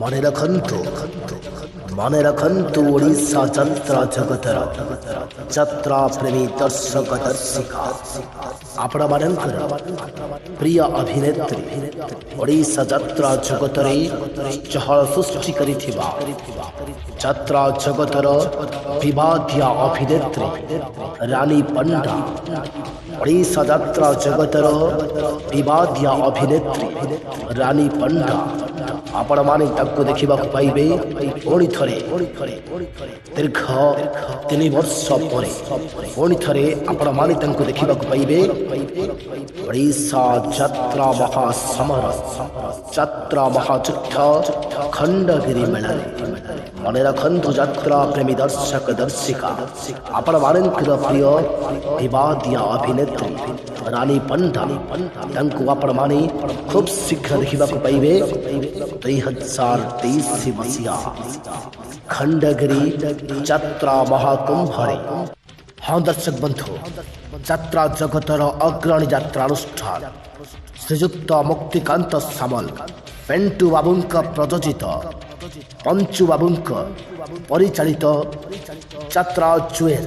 ମନେ ରଖନ୍ତୁ ଓଡ଼ିଶା ଯାତ୍ରା ଜଗତର ଯାତ୍ରା ପ୍ରେମୀ ଦର୍ଶକ ଦର୍ଶିକା ଆପଣମାନଙ୍କର ପ୍ରିୟ ଅଭିନେତ୍ରୀ ଓଡ଼ିଶା ଯାତ୍ରା ଜଗତରେ ଚହଳ ସୃଷ୍ଟି କରିଥିବା ଯାତ୍ରା ଜଗତର ବିବାଦିଆ ଅଭିନେତ୍ରୀ ରାନୀ ପଣ୍ଡା ଓଡ଼ିଶା ଯାତ୍ରା ଜଗତର ବିବାଦିଆ ଅଭିନେତ୍ରୀ ରାନୀ ପଣ୍ଡା ଆପଣମାନେ ତାଙ୍କୁ ଦେଖିବାକୁ ପାଇବେ ପୁଣି ଥରେ ଦୀର୍ଘ 3 ବର୍ଷ ପରେ ପୁଣି ଥରେ ଆପଣମାନେ ତାଙ୍କୁ ଦେଖିବାକୁ ପାଇବେ ଓଡ଼ିଶା ଯାତ୍ରା ମହାସମର ଯାତ୍ରା ମହାଯୁଦ୍ଧ ଖଣ୍ଡଗିରି ମେଳାରେ। ମନେ ରଖନ୍ତୁ ଯାତ୍ରା ପ୍ରେମୀ ଦର୍ଶକ ଦର୍ଶିକା ଆପଣମାନଙ୍କର ପ୍ରିୟ ବିବାଦିଆ ଅଭିନେତ୍ରୀ ରାନୀ ପଣ୍ଡା ତାଙ୍କୁ ଆପଣମାନେ ଖୁବ୍ ଶୀଘ୍ର ଦେଖିବାକୁ ପାଇବେ 2023 ମସିହା ଖଣ୍ଡଗିରି ଯାତ୍ରା ମହାକୁମ୍ଭରେ। ହଁ ଦର୍ଶକ ବନ୍ଧୁ, ଯାତ୍ରା ଜଗତର ଅଗ୍ରଣୀ ଯାତ୍ରାନୁଷ୍ଠାନ ଶ୍ରୀଯୁକ୍ତ ମୁକ୍ତିକାନ୍ତ ସାମଲ ପେଣ୍ଟୁ ବାବୁଙ୍କ ପ୍ରଯୋଜିତ ପଞ୍ଚୁ ବାବୁଙ୍କ ପରିଚାଳିତ ଯାତ୍ରା ଜୁଏଲ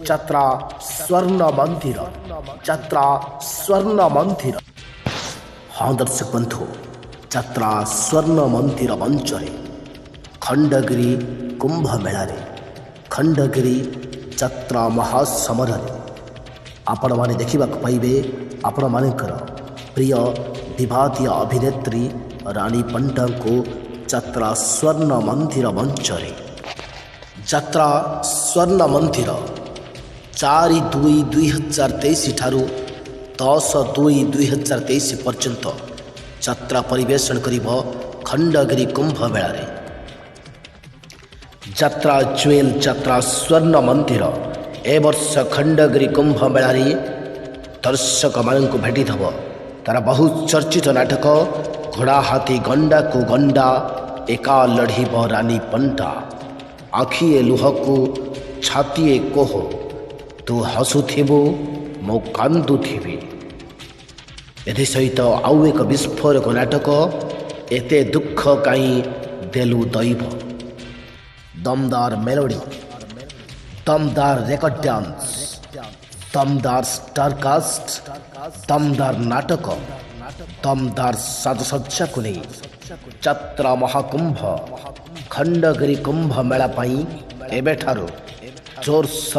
ଯାତ୍ରା ସ୍ୱର୍ଣ୍ଣ ମନ୍ଦିର ଯାତ୍ରା ସ୍ୱର୍ଣ୍ଣ ମନ୍ଦିର। ହଁ ଦର୍ଶକ ବନ୍ଧୁ, ଯାତ୍ରା ସ୍ୱର୍ଣ୍ଣ ମନ୍ଦିର ମଞ୍ଚରେ ଖଣ୍ଡଗିରି କୁମ୍ଭ ମେଳାରେ ଖଣ୍ଡଗିରି ଯାତ୍ରା ମହାସମରରେ ଆପଣମାନେ ଦେଖିବାକୁ ପାଇବେ ଆପଣମାନଙ୍କର ପ୍ରିୟ ବିବାଦିଆ ଅଭିନେତ୍ରୀ ରାନୀ ପଣ୍ଡାଙ୍କୁ ଯାତ୍ରା ସ୍ୱର୍ଣ୍ଣ ମନ୍ଦିର ମଞ୍ଚରେ। ଯାତ୍ରା ସ୍ୱର୍ଣ୍ଣ ମନ୍ଦିର 4/2/2023 ଠାରୁ 10/2/2023 ପର୍ଯ୍ୟନ୍ତ ଯାତ୍ରା ପରିବେଷଣ କରିବ ଖଣ୍ଡଗିରି କୁମ୍ଭ ମେଳାରେ। ଯାତ୍ରା ଜୁଏଲ ଯାତ୍ରା ସ୍ୱର୍ଣ୍ଣ ମନ୍ଦିର ଏ ବର୍ଷ ଖଣ୍ଡଗିରି କୁମ୍ଭ ମେଳାରେ ଦର୍ଶକମାନଙ୍କୁ ଭେଟିଦେବ ତାର ବହୁ ଚର୍ଚ୍ଚିତ ନାଟକ ଘୋଡ଼ା ହାତୀ ଗଣ୍ଡାକୁ ଗଣ୍ଡା ଏକା ଲଢ଼ିବ ରାନୀ ପଣ୍ଡା। ଆଖିଏ ଲୁହକୁ ଛାତିଏ କୋହ, ତୁ ହସୁଥିବୁ ମୁଁ କାନ୍ଦୁଥିବି। ଏଥିସହିତ ଆଉ ଏକ ବିସ୍ଫୋରକ ନାଟକ ଏତେ ଦୁଃଖ କାହିଁ ଦେଲୁ ଦୈବ। ଦମଦାର ମେଲୋଡି, ଦମଦାର ରେକର୍ଡ ଡ୍ୟାନ୍ସ, ଦମଦାର ଷ୍ଟାରକାଷ୍ଟ, ଦମଦାର ନାଟକ, ଦମଦାର ସାଜସଜ୍ଜାକୁ ନେଇ ଯାତ୍ରା ମହାକୁମ୍ଭ ଖଣ୍ଡଗିରି କୁମ୍ଭ ମେଳା ପାଇଁ ଏବେଠାରୁ ଜୋରସୋର